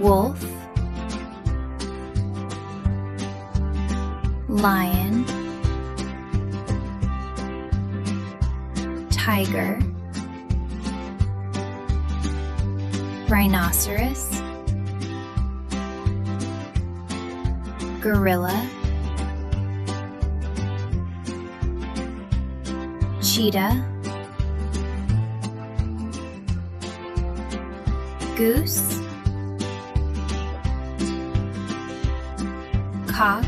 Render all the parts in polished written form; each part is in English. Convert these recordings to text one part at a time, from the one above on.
wolf, lion, tiger, rhinoceros, gorilla, cheetah, goose, cock,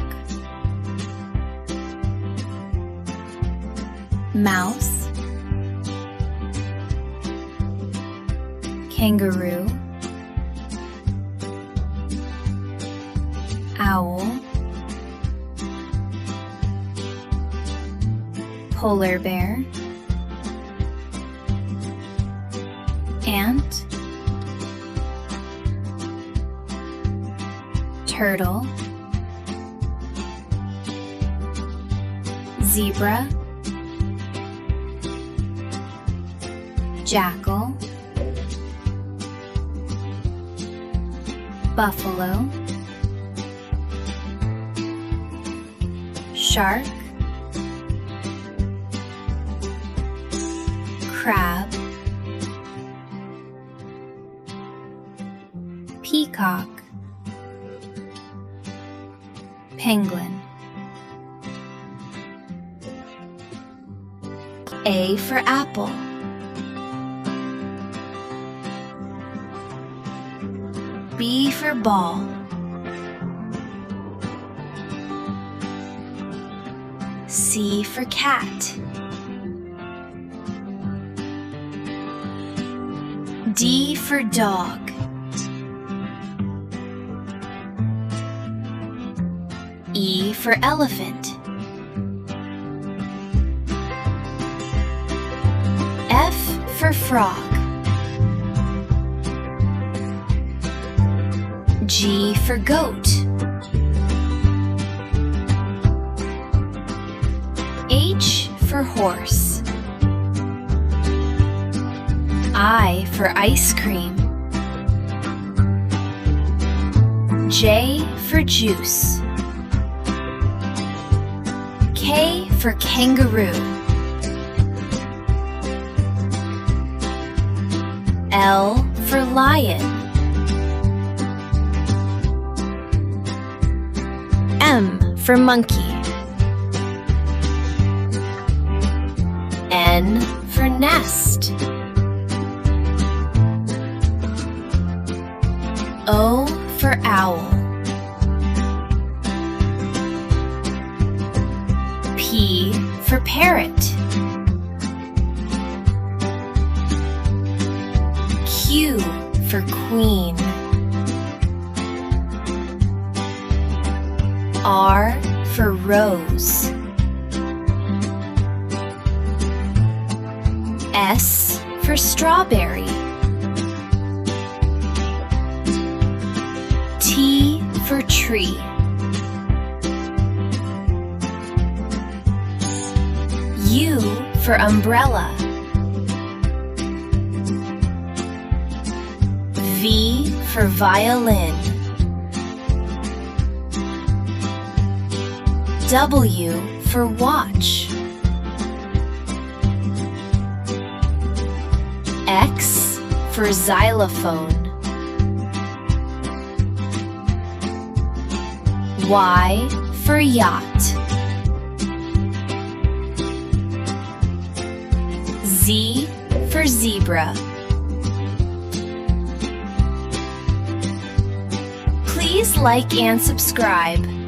mouse, kangaroo, owl, polar bear, ant, turtle, zebra, jackal, buffalo, shark, crab, peacock, penguin. A for apple, B for ball, C for cat, D for dog, E for elephant, F for frog, G for goat, H for horse, I for ice cream, J for juice, K for kangaroo, L for lion, M for monkey, N for nest, O for owl, P for parrot, Q for queen, R for rose, S for strawberry, T for tree, U for umbrella, V for violin, W for watch, X for xylophone, Y for yacht, Z for zebra. Please like and subscribe.